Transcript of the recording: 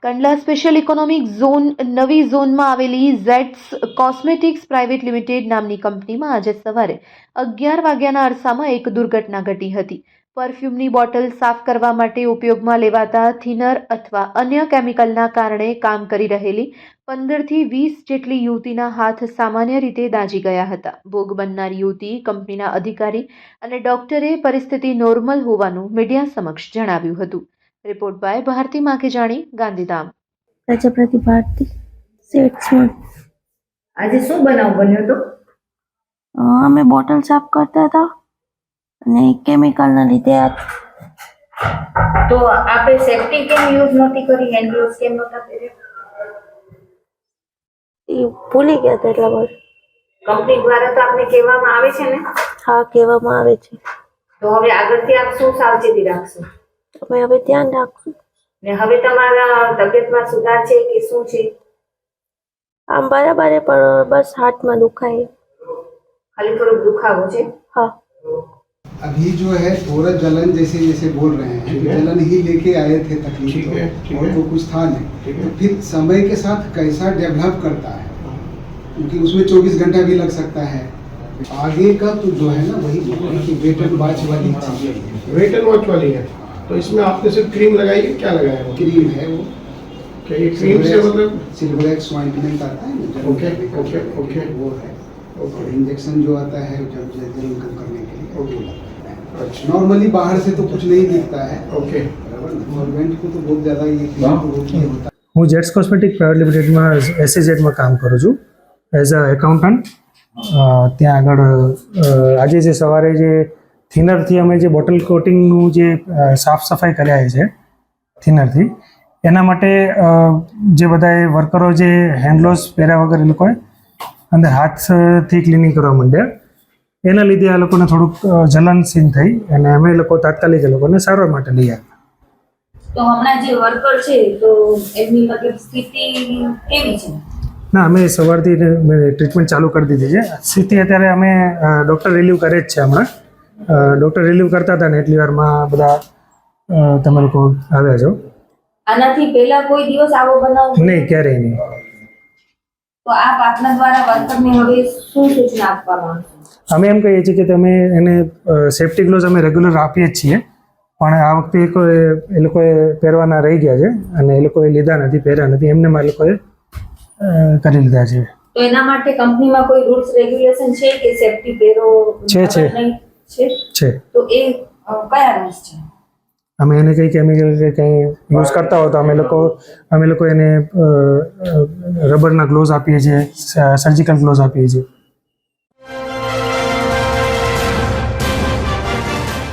Kandla special economic zone નવી ઝોનમાં આવેલી ઝેડ્સ કોસ્મેટિક્સ પ્રાઇવેટ લિમિટેડ નામની કંપનીમાં આજે સવારે 11 વાગ્યાના અરસામાં એક દુર્ઘટના ઘટી હતી. પરફ્યુમની બોટલ સાફ કરવા માટે ઉપયોગમાં લેવાતા થિનર અથવા અન્ય કેમિકલના કારણે કામ કરી રહેલી 15 થી 20 જેટલી યુવતીના હાથ સામાન્ય રીતે દાઝી ગયા હતા. ભોગ બનનાર યુવતી, કંપનીના અધિકારી અને ડોક્ટરે પરિસ્થિતિ નોર્મલ હોવાનું મીડિયા સમક્ષ જણાવ્યું હતું. Report by Bharati Makhijani, Gandhidham. પ્રજાપતિ ભારતી સેટ્સમાં આજે શું બનાવ બન્યો તો? અમે બોટલ સાફ કરતા હતા અને કેમિકલના લીધે તો આપે સેફટી કેમ યુઝ નહોતી કરી? હેન્ડ ગ્લોવ્સ કેમ નહોતા પહેર્યા? એ ભૂલી ગયા હતા એટલા માટે. કંપની દ્વારા તો આપને કહેવામાં આવે છે ને? હા, કહેવામાં આવે છે. તો હવે આગળથી આપ શું સાવચેતી રાખશો? અમે હવે ધ્યાન રાખશું. ને હવે તમારા તબિયતમાં સુધાર છે કે શું છે? આમ બરાબર પણ બસ હાથમાં દુખાય. ખાલી થોડોક દુખાવો છે? हाँ. अभी जो है थोड़ा जलन जैसे जैसे बोल रहे हैं कि जलन ही लेके आए थे तकलीफ तो, और तो कुछ था नहीं. तो फिर समय के साथ कैसा डेवलप करता है, क्योंकि उसमें 24 घंटा भी लग सकता है. आगे का तो जो है ना वही कि वेट एंड वॉच वाली चीजें, वेट एंड वॉच वाली है. तो इसमें आपने सिर्फ क्रीम लगाई है? क्या लगाया है? क्रीम है वो. क्या ये क्रीम से मतलब? सिल्वरेक्स ऑइंटमेंट आता है ना, ओके, ओके, ओके. वो है. और इंजेक्शन जो आता है जब जलन कम करने के लिए वो लगता है. अच्छा. नॉर्मली बाहर से तो कुछ नहीं दिखता है. ओके. बराबर ना. सॉल्वेंट को तो बहुत ज़्यादा ये होता है. હું જેટ્સ કોસ્મેટિક પ્રાઇવેટ લિમિટેડમાં એસએઝેડમાં કામ કરું છું એઝ અ એકાઉન્ટન્ટ. ત્યાં આગળ આજે જે સવારે જે થિનરથી અમે જે બોટલ કોટિંગનું જે સાફ સફાઈ કર્યા છે થિનરથી, એના માટે જે બધાએ વર્કરો જે હેન્ડગ્લોવ્સ પહેર્યા વગર એ લોકોએ અંદર હાથથી ક્લિનિંગ કરવા માંડ્યા. એના લીધે આ લોકોને થોડુંક જલન સીન થઈ અને અમે એ લોકો તાત્કાલિક એ લોકોને સારવાર માટે લઈ આવ્યા. તો હમણાં જે વર્કર છે તો એમની મતલબ સ્થિતિ કેવી છે? ના, અમે સવારથી ટ્રીટમેન્ટ ચાલુ કરી દીધી છે. સ્થિતિ અત્યારે અમે ડૉક્ટર રિલીવ કરે જ છે. હમણાં ડૉક્ટર રિલીવ કરતા હતા ને એટલી વારમાં બધા તમે લોકો આવ્યા છો. આનાથી પહેલા કોઈ દિવસ આવો બનાવ? નહીં, ક્યારેય નહીં. તો આપ આપના દ્વારા વર્કરને હવે શું સૂચના આપવા માંગશો? અમે એમ કહીએ છીએ કે તમે એને સેફ્ટી ગ્લોવ્સ અમે રેગ્યુલર આપીએ જ છીએ, પણ આ વખતે એ લોકોએ પહેરવાના રહી ગયા છે અને એ લોકોએ લીધા નથી, પહેર્યા નથી. એમને એ લોકોએ કરી લીધા છે. તો એના માટે કંપનીમાં કોઈ રૂલ્સ રેગ્યુલેશન છે કે સેફટી પહેરો? છે. તો એ કયા રૂલ્સ છે? અમે એને કંઈ કેમિકલ કે કંઈ યુઝ કરતા હોય તો અમે લોકો એને રબરના ગ્લોવ્સ આપીએ છીએ, સર્જિકલ ગ્લોવ્સ આપીએ છીએ.